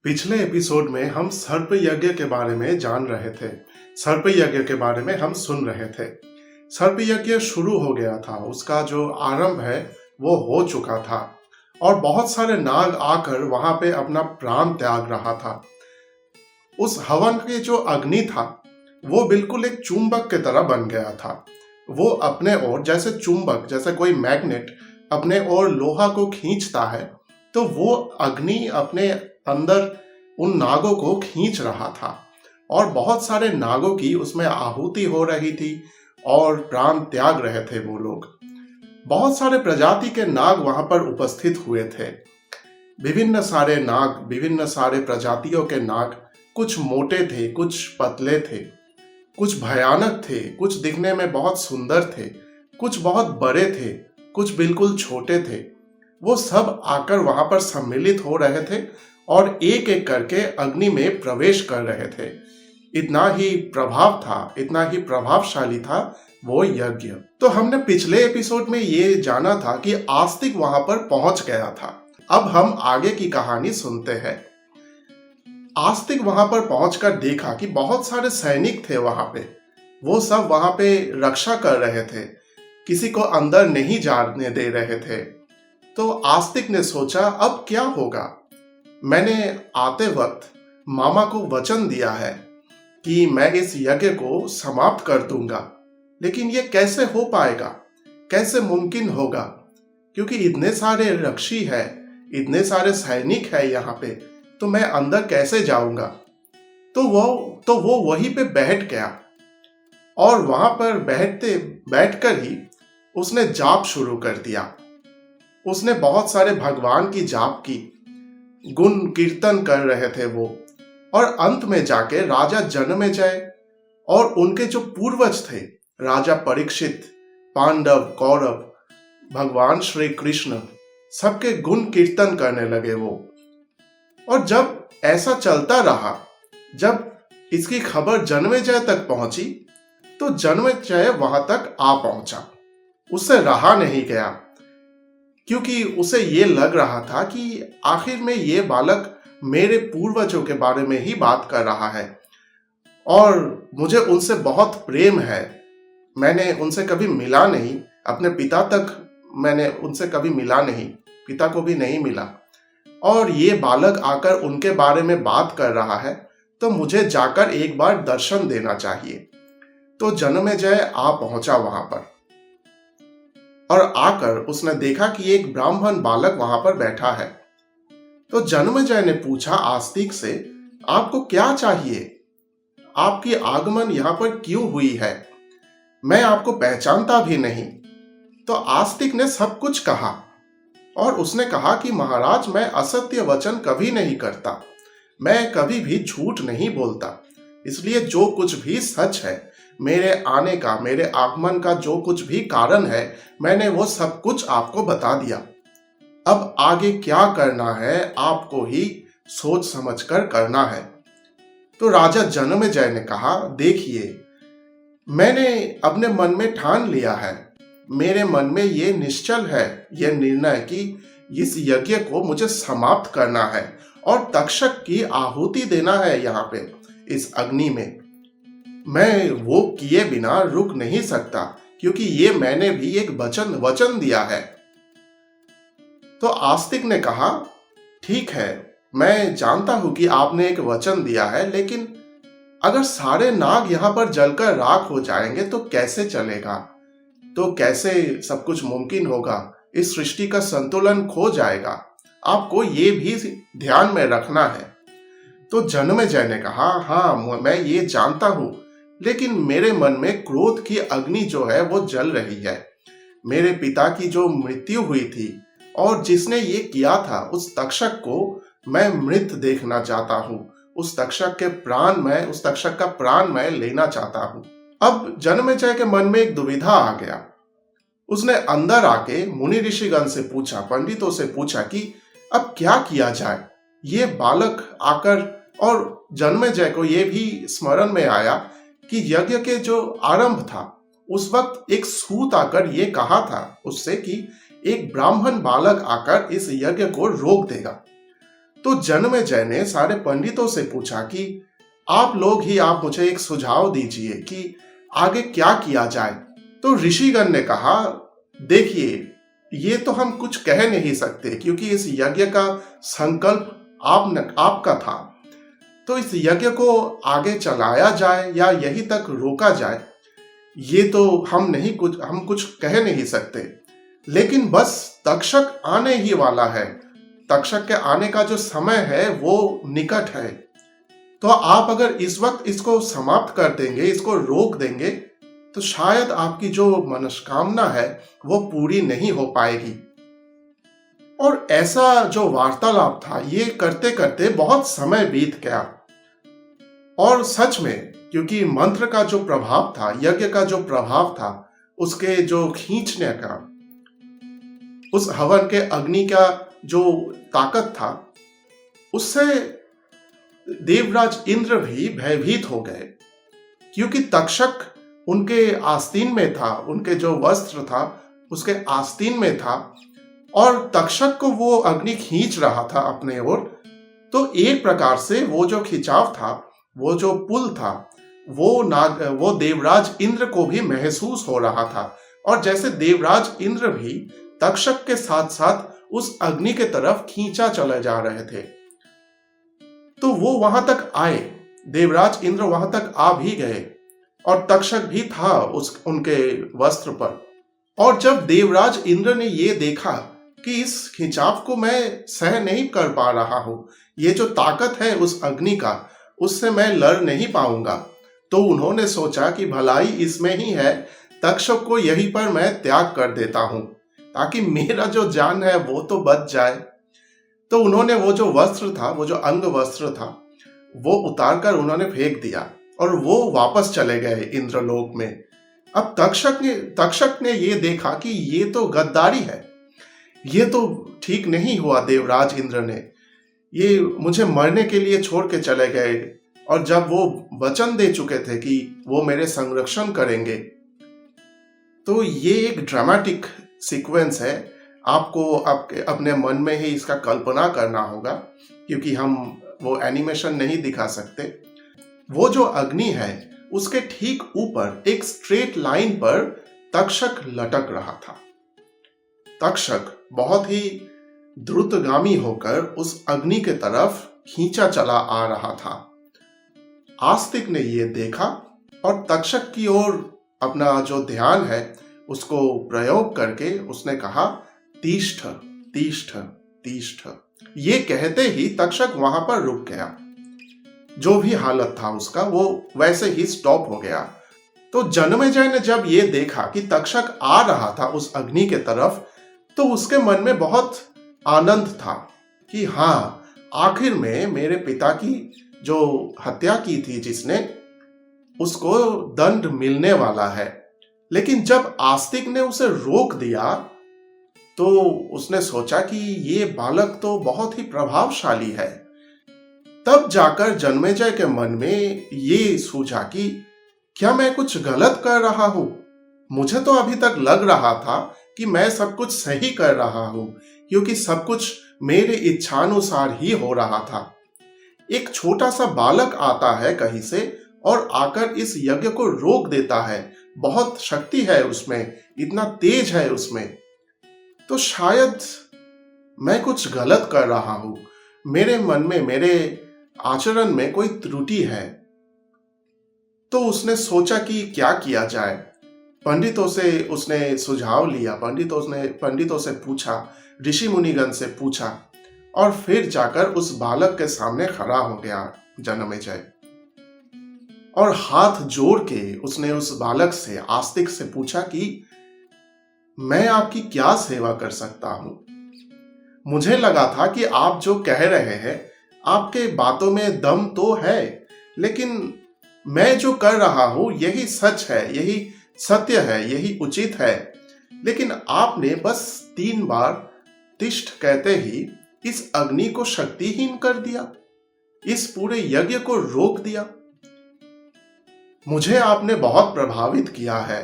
पिछले एपिसोड में हम सर्प यज्ञ के बारे में जान रहे थे। सर्प यज्ञ के बारे में हम सुन रहे थे। सर्प यज्ञ शुरू हो गया था, उसका जो आरंभ है वो हो चुका था और बहुत सारे नाग आकर वहां पे अपना प्राण त्याग रहा था। उस हवन की जो अग्नि था वो बिल्कुल एक चुंबक की तरह बन गया था। वो अपने ओर जैसे चुंबक, जैसे कोई मैग्नेट अपने ओर लोहा को खींचता है, तो वो अग्नि अपने अंदर उन नागों को खींच रहा था और बहुत सारे नागों की उसमें आहुति हो रही थी और प्राण त्याग रहे थे वो लोग। बहुत सारे प्रजाति के नाग वहां पर उपस्थित हुए थे। विभिन्न सारे नाग, विभिन्न सारे प्रजातियों के नाग, कुछ मोटे थे, कुछ पतले थे, कुछ भयानक थे, कुछ दिखने में बहुत सुंदर थे, कुछ बहुत बड़े थे, कुछ बिल्कुल छोटे थे। वो सब आकर वहां पर सम्मिलित हो रहे थे और एक एक करके अग्नि में प्रवेश कर रहे थे। इतना ही प्रभाव था, इतना ही प्रभावशाली था वो यज्ञ। तो हमने पिछले एपिसोड में ये जाना था कि आस्तिक वहां पर पहुंच गया था। अब हम आगे की कहानी सुनते हैं। आस्तिक वहां पर पहुंचकर देखा कि बहुत सारे सैनिक थे वहां पे। वो सब वहां पे रक्षा कर रहे थे, किसी को अंदर नहीं जाने दे रहे थे। तो आस्तिक ने सोचा, अब क्या होगा? मैंने आते वक्त मामा को वचन दिया है कि मैं इस यज्ञ को समाप्त कर दूंगा, लेकिन ये कैसे हो पाएगा, कैसे मुमकिन होगा? क्योंकि इतने सारे रक्षी है, इतने सारे सैनिक है यहाँ पे, तो मैं अंदर कैसे जाऊंगा? तो वो वहीं पे बैठ गया और वहां पर बैठकर ही उसने जाप शुरू कर दिया। उसने बहुत सारे भगवान की जाप की, गुण कीर्तन कर रहे थे वो, और अंत में जाके राजा जन्मेजय और उनके जो पूर्वज थे, राजा परीक्षित, पांडव, कौरव, भगवान श्री कृष्ण, सबके गुण कीर्तन करने लगे वो। और जब ऐसा चलता रहा, जब इसकी खबर जन्मेजय तक पहुंची, तो जन्मेजय वहां तक आ पहुंचा। उससे रहा नहीं गया, क्योंकि उसे ये लग रहा था कि आखिर में ये बालक मेरे पूर्वजों के बारे में ही बात कर रहा है और मुझे उनसे बहुत प्रेम है। मैंने उनसे कभी मिला नहीं, अपने पिता तक मैंने उनसे कभी मिला नहीं, पिता को भी नहीं मिला, और ये बालक आकर उनके बारे में बात कर रहा है, तो मुझे जाकर एक बार दर्शन देना चाहिए। तो जन्मेजय आ पहुंचा वहां पर और आकर उसने देखा कि एक ब्राह्मण बालक वहां पर बैठा है। तो जन्मेजय ने पूछा आस्तिक से, आपको क्या चाहिए? आपकी आगमन यहाँ पर क्यों हुई है? मैं आपको पहचानता भी नहीं। तो आस्तिक ने सब कुछ कहा और उसने कहा कि महाराज, मैं असत्य वचन कभी नहीं करता, मैं कभी भी झूठ नहीं बोलता, इसलिए जो कुछ भी सच है, मेरे आने का, मेरे आगमन का जो कुछ भी कारण है, मैंने वो सब कुछ आपको बता दिया। अब आगे क्या करना है आपको ही सोच समझकर करना है। तो राजा जन्मेजय ने कहा, देखिए, मैंने अपने मन में ठान लिया है, मेरे मन में ये निश्चल है, ये निर्णय कि इस यज्ञ को मुझे समाप्त करना है और तक्षक की आहुति देना है यहाँ पे इस अग्नि में। मैं वो किए बिना रुक नहीं सकता, क्योंकि ये मैंने भी एक वचन दिया है। तो आस्तिक ने कहा, ठीक है, मैं जानता हूं कि आपने एक वचन दिया है, लेकिन अगर सारे नाग यहां पर जलकर राख हो जाएंगे तो कैसे चलेगा? तो कैसे सब कुछ मुमकिन होगा? इस सृष्टि का संतुलन खो जाएगा। आपको ये भी ध्यान में रखना है। तो जन्मेजय ने कहा, हाँ, मैं ये जानता हूं, लेकिन मेरे मन में क्रोध की अग्नि जो है वो जल रही है। मेरे पिता की जो मृत्यु हुई थी और जिसने ये किया था, उस तक्षक को मैं मृत देखना चाहता हूँ। उस तक्षक का प्राण मैं लेना चाहता हूँ। अब जन्मेजय के मन में एक दुविधा आ गया। उसने अंदर आके मुनि ऋषिगण से पूछा, पंडितों से पूछा कि अब क्या किया जाए। ये बालक आकर, और जन्मेजय को ये भी स्मरण में आया कि यज्ञ के जो आरंभ था, उस वक्त एक सूत आकर ये कहा था उससे कि एक ब्राह्मण बालक आकर इस यज्ञ को रोक देगा। तो जन्मेजय ने सारे पंडितों से पूछा कि आप मुझे एक सुझाव दीजिए कि आगे क्या किया जाए। तो ऋषिगण ने कहा, देखिए, ये तो हम कुछ कह नहीं सकते क्योंकि इस यज्ञ का संकल्प आपका था। तो इस यज्ञ को आगे चलाया जाए या यहीं तक रोका जाए, ये तो हम कुछ कह नहीं सकते। लेकिन बस तक्षक आने ही वाला है, तक्षक के आने का जो समय है वो निकट है। तो आप अगर इस वक्त इसको समाप्त कर देंगे, इसको रोक देंगे, तो शायद आपकी जो मनस्कामना है वो पूरी नहीं हो पाएगी। और ऐसा जो वार्तालाप था, ये करते करते बहुत समय बीत गया। और सच में, क्योंकि मंत्र का जो प्रभाव था, यज्ञ का जो प्रभाव था, उसके जो खींचने का, उस हवन के अग्नि का जो ताकत था, उससे देवराज इंद्र भी भयभीत हो गए। क्योंकि तक्षक उनके आस्तीन में था, उनके जो वस्त्र था उसके आस्तीन में था, और तक्षक को वो अग्नि खींच रहा था अपने ओर। तो एक प्रकार से वो जो खिंचाव था, वो जो पुल था, वो देवराज इंद्र को भी महसूस हो रहा था। और जैसे देवराज इंद्र भी तक्षक के साथ साथ उस अग्नि के तरफ खींचा चले जा रहे थे। तो वो वहां तक आए, देवराज इंद्र वहां तक आ भी गए, और तक्षक भी था उनके वस्त्र पर। और जब देवराज इंद्र ने ये देखा कि इस खिंचाव को मैं सह नहीं कर पा रहा हूं, ये जो ताकत है उस अग्नि का, उससे मैं लड़ नहीं पाऊंगा, तो उन्होंने सोचा कि भलाई इसमें ही है, तक्षक को यहीं पर मैं त्याग कर देता हूं ताकि मेरा जो जान है वो तो बच जाए। तो उन्होंने वो जो वस्त्र था, वो जो अंग वस्त्र था, वो उतार कर उन्होंने फेंक दिया और वो वापस चले गए इंद्रलोक में। अब तक्षक ने ये देखा कि ये तो गद्दारी है, ये तो ठीक नहीं हुआ। देवराज इंद्र ने ये मुझे मरने के लिए छोड़ के चले गए, और जब वो वचन दे चुके थे कि वो मेरे संरक्षण करेंगे। तो ये एक ड्रामेटिक सीक्वेंस है, आपको अपने मन में ही इसका कल्पना करना होगा, क्योंकि हम वो एनिमेशन नहीं दिखा सकते। वो जो अग्नि है उसके ठीक ऊपर एक स्ट्रेट लाइन पर तक्षक लटक रहा था। तक्षक बहुत ही द्रुतगामी होकर उस अग्नि के तरफ खींचा चला आ रहा था। आस्तिक ने यह देखा और तक्षक की ओर अपना जो ध्यान है उसको प्रयोग करके उसने कहा, तीष्ठ तीष्ठ तीष्ठ। ये कहते ही तक्षक वहां पर रुक गया। जो भी हालत था उसका वो वैसे ही स्टॉप हो गया। तो जन्मेजय ने जब ये देखा कि तक्षक आ रहा था उस अग्नि के तरफ, तो उसके मन में बहुत आनंद था कि हाँ, आखिर में मेरे पिता की जो हत्या की थी जिसने, उसको दंड मिलने वाला है। लेकिन जब आस्तिक ने उसे रोक दिया तो उसने सोचा कि ये बालक तो बहुत ही प्रभावशाली है। तब जाकर जन्मेजय के मन में ये सूझा कि क्या मैं कुछ गलत कर रहा हूं? मुझे तो अभी तक लग रहा था कि मैं सब कुछ सही कर रहा हूं, क्योंकि सब कुछ मेरे इच्छानुसार ही हो रहा था। एक छोटा सा बालक आता है कहीं से और आकर इस यज्ञ को रोक देता है। बहुत शक्ति है उसमें, इतना तेज है उसमें। तो शायद मैं कुछ गलत कर रहा हूं, मेरे मन में, मेरे आचरण में कोई त्रुटि है। तो उसने सोचा कि क्या किया जाए। पंडितों से उसने सुझाव लिया, पंडितों से पूछा, ऋषि मुनिगण से पूछा, और फिर जाकर उस बालक के सामने खड़ा हो गया जन्मेजय। और हाथ जोड़ के उसने उस बालक से, आस्तिक से पूछा कि मैं आपकी क्या सेवा कर सकता हूं? मुझे लगा था कि आप जो कह रहे हैं, आपके बातों में दम तो है, लेकिन मैं जो कर रहा हूं यही सच है, यही सत्य है, यही उचित है। लेकिन आपने बस 3 बार तिष्ठ कहते ही इस अग्नि को शक्तिहीन कर दिया, इस पूरे यज्ञ को रोक दिया। मुझे आपने बहुत प्रभावित किया है।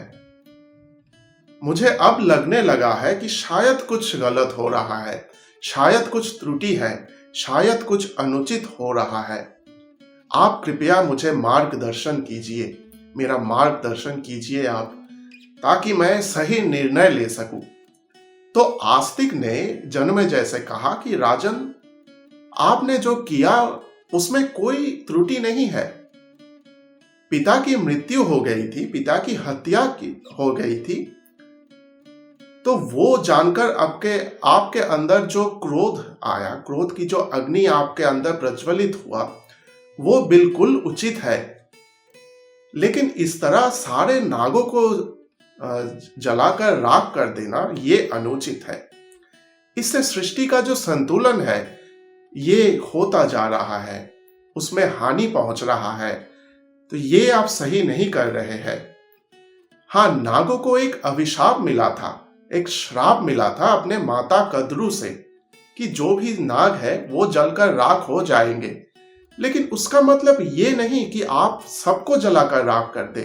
मुझे अब लगने लगा है कि शायद कुछ गलत हो रहा है, शायद कुछ त्रुटि है, शायद कुछ अनुचित हो रहा है। आप कृपया मुझे मार्गदर्शन कीजिए, मेरा मार्गदर्शन कीजिए आप, ताकि मैं सही निर्णय ले सकूं। तो आस्तिक ने जन्मेजय से कहा कि राजन, आपने जो किया उसमें कोई त्रुटि नहीं है। पिता की मृत्यु हो गई थी, पिता की हत्या हो गई थी, तो वो जानकर आपके अंदर जो क्रोध आया, क्रोध की जो अग्नि आपके अंदर प्रज्वलित हुआ, वो बिल्कुल उचित है। लेकिन इस तरह सारे नागों को जलाकर राख कर देना ये अनुचित है। इससे सृष्टि का जो संतुलन है ये होता जा रहा है, उसमें हानि पहुंच रहा है। तो ये आप सही नहीं कर रहे हैं। हाँ, नागों को एक अभिशाप मिला था, एक श्राप मिला था अपने माता कद्रू से कि जो भी नाग है वो जलकर राख हो जाएंगे। लेकिन उसका मतलब ये नहीं कि आप सबको जलाकर राख कर दे।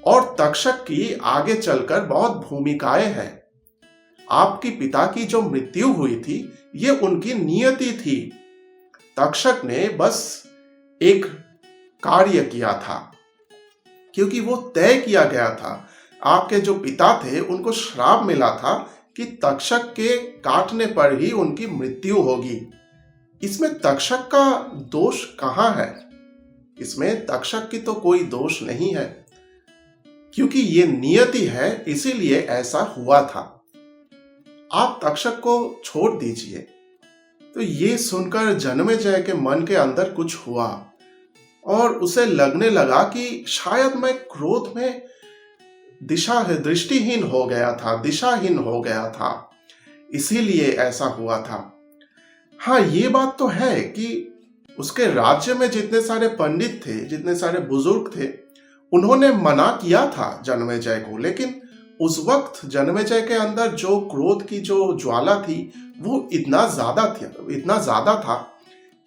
और तक्षक की आगे चलकर बहुत भूमिकाएं हैं। आपकी पिता की जो मृत्यु हुई थी ये उनकी नियति थी। तक्षक ने बस एक कार्य किया था, क्योंकि वो तय किया गया था। आपके जो पिता थे उनको श्राप मिला था कि तक्षक के काटने पर ही उनकी मृत्यु होगी। इसमें तक्षक का दोष कहाँ है? इसमें तक्षक की तो कोई दोष नहीं है, क्योंकि ये नियति है, इसीलिए ऐसा हुआ था। आप तक्षक को छोड़ दीजिए। तो ये सुनकर जन्मेजय के मन के अंदर कुछ हुआ और उसे लगने लगा कि शायद मैं क्रोध में दृष्टिहीन हो गया था, दिशाहीन हो गया था, इसीलिए ऐसा हुआ था। हाँ, ये बात तो है कि उसके राज्य में जितने सारे पंडित थे, जितने सारे बुजुर्ग थे, उन्होंने मना किया था जन्मेजय को। लेकिन उस वक्त जन्मेजय के अंदर जो क्रोध की जो ज्वाला थी वो इतना ज्यादा था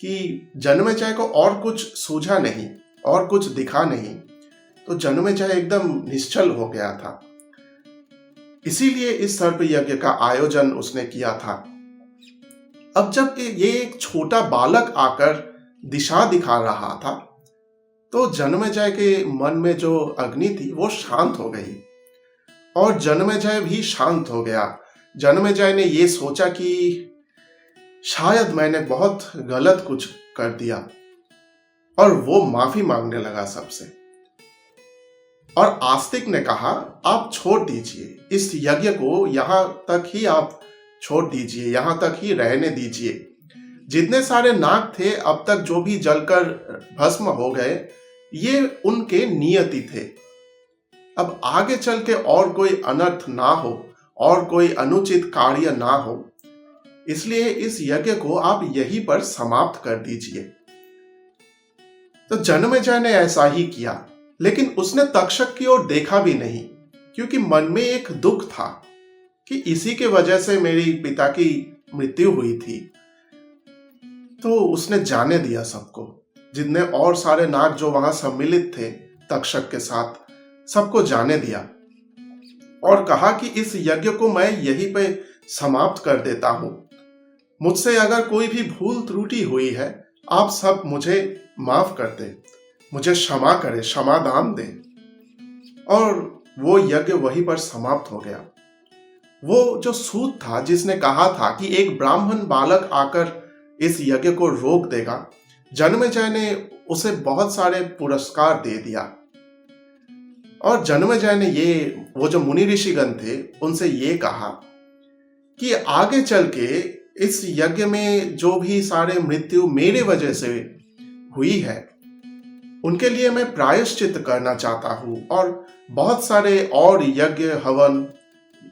कि जन्मेजय को और कुछ सूझा नहीं, और कुछ दिखा नहीं। तो जन्मेजय एकदम निश्चल हो गया था। इसीलिए इस सर्प यज्ञ का आयोजन उसने किया था। अब जब ये एक छोटा बालक आकर दिशा दिखा रहा था, तो जन्मेजय के मन में जो अग्नि थी वो शांत हो गई और जन्मेजय भी शांत हो गया। जन्मेजय ने ये सोचा कि शायद मैंने बहुत गलत कुछ कर दिया, और वो माफी मांगने लगा सबसे। और आस्तिक ने कहा, आप छोड़ दीजिए इस यज्ञ को, यहां तक ही आप छोड़ दीजिए, यहां तक ही रहने दीजिए। जितने सारे नाग थे अब तक जो भी जलकर भस्म हो गए, ये उनके नियति थे। अब आगे चल के और कोई अनर्थ ना हो, और कोई अनुचित कार्य ना हो, इसलिए इस यज्ञ को आप यहीं पर समाप्त कर दीजिए। तो जन्मेजय ने ऐसा ही किया, लेकिन उसने तक्षक की ओर देखा भी नहीं, क्योंकि मन में एक दुख था कि इसी के वजह से मेरी पिता की मृत्यु हुई थी। तो उसने जाने दिया सबको, जितने और सारे नाग जो वहां सम्मिलित थे तक्षक के साथ, सबको जाने दिया और कहा कि इस यज्ञ को मैं यहीं पे समाप्त कर देता हूं। मुझसे अगर कोई भी भूल त्रुटि हुई है, आप सब मुझे माफ कर दे, मुझे क्षमा करे, क्षमादान दे। और वो यज्ञ वहीं पर समाप्त हो गया। वो जो सूत था जिसने कहा था कि एक ब्राह्मण बालक आकर इस यज्ञ को रोक देगा, जन्मेजय ने उसे बहुत सारे पुरस्कार दे दिया। और जन्मेजय ने वो जो मुनि ऋषिगण थे उनसे ये कहा कि आगे चल के इस यज्ञ में जो भी सारे मृत्यु मेरे वजह से हुई है, उनके लिए मैं प्रायश्चित करना चाहता हूं और बहुत सारे और यज्ञ हवन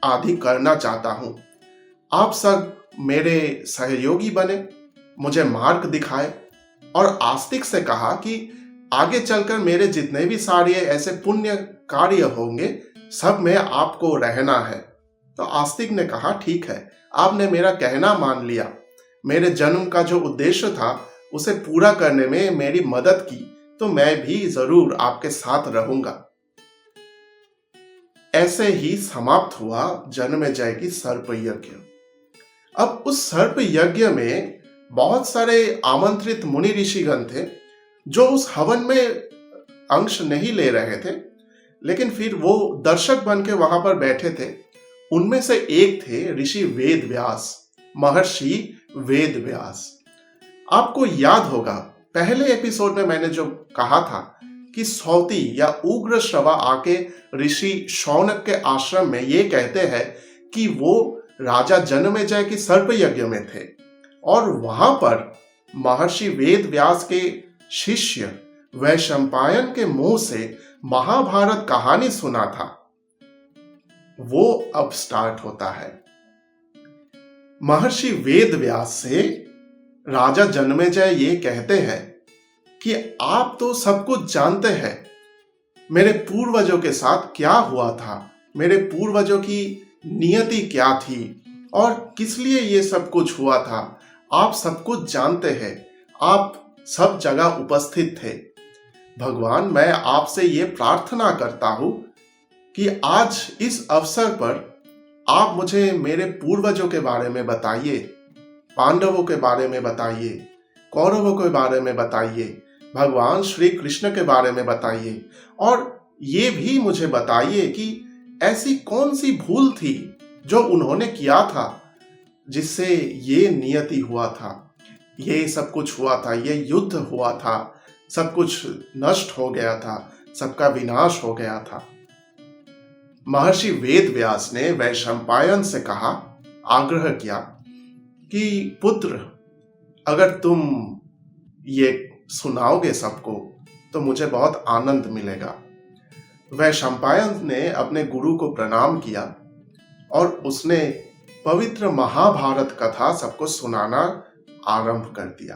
आदि करना चाहता हूं। आप सब मेरे सहयोगी बने, मुझे मार्ग दिखाए। और आस्तिक से कहा कि आगे चलकर मेरे जितने भी सारे ऐसे पुण्य कार्य होंगे, सब में आपको रहना है। तो आस्तिक ने कहा, ठीक है, आपने मेरा कहना मान लिया। मेरे जन्म का जो उद्देश्य था उसे पूरा करने में मेरी मदद की, तो मैं भी जरूर आपके साथ रहूंगा। ऐसे ही समाप्त हुआ जन्मेजय की सर्प यज्ञ। अब उस सर्प यज्ञ में बहुत सारे आमंत्रित मुनि ऋषिगण थे जो उस हवन में अंश नहीं ले रहे थे, लेकिन फिर वो दर्शक बन के वहां पर बैठे थे। उनमें से एक थे ऋषि वेद व्यास, महर्षि वेद व्यास। आपको याद होगा पहले एपिसोड में मैंने जो कहा था कि सौती या उग्र श्रवा आके ऋषि शौनक के आश्रम में ये कहते हैं कि वो राजा जनमेजय की सर्प यज्ञ में थे और वहां पर महर्षि वेद व्यास के शिष्य वैशंपायन के मुंह से महाभारत कहानी सुना था। वो अब स्टार्ट होता है। महर्षि वेद व्यास से राजा जनमेजय ये कहते हैं कि आप तो सब कुछ जानते हैं, मेरे पूर्वजों के साथ क्या हुआ था, मेरे पूर्वजों की नियति क्या थी और किस लिए ये सब कुछ हुआ था, आप सब कुछ जानते हैं, आप सब जगह उपस्थित थे। भगवान, मैं आपसे ये प्रार्थना करता हूं कि आज इस अवसर पर आप मुझे मेरे पूर्वजों के बारे में बताइए, पांडवों के बारे में बताइए, कौरवों के बारे में बताइए, भगवान श्री कृष्ण के बारे में बताइए और ये भी मुझे बताइए कि ऐसी कौन सी भूल थी जो उन्होंने किया था जिससे ये नियति हुआ था, ये सब कुछ हुआ था, ये युद्ध हुआ था, सब कुछ नष्ट हो गया था, सबका विनाश हो गया था। महर्षि वेद व्यास ने वैशंपायन से कहा, आग्रह किया कि पुत्र, अगर तुम ये सुनाओगे सबको तो मुझे बहुत आनंद मिलेगा। वैशंपायन ने अपने गुरु को प्रणाम किया और उसने पवित्र महाभारत कथा सबको सुनाना आरंभ कर दिया।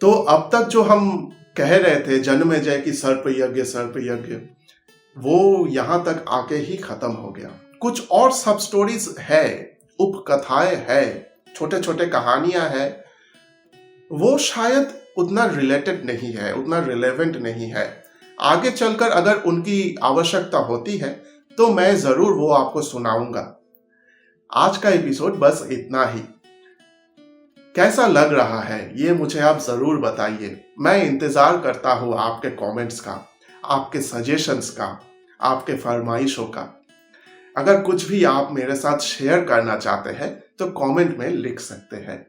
तो अब तक जो हम कह रहे थे जनमेजय की सर्प यज्ञ, वो यहां तक आके ही खत्म हो गया। कुछ और सब स्टोरीज है, उपकथाएं है, छोटे छोटे कहानियां है, वो शायद उतना रिलेटेड नहीं है, उतना रिलेवेंट नहीं है। आगे चलकर अगर उनकी आवश्यकता होती है तो मैं जरूर वो आपको सुनाऊंगा। आज का एपिसोड बस इतना ही। कैसा लग रहा है ये मुझे आप जरूर बताइए। मैं इंतजार करता हूं आपके कमेंट्स का, आपके सजेशंस का, आपके फरमाइशों का। अगर कुछ भी आप मेरे साथ शेयर करना चाहते हैं तो कमेंट में लिख सकते हैं।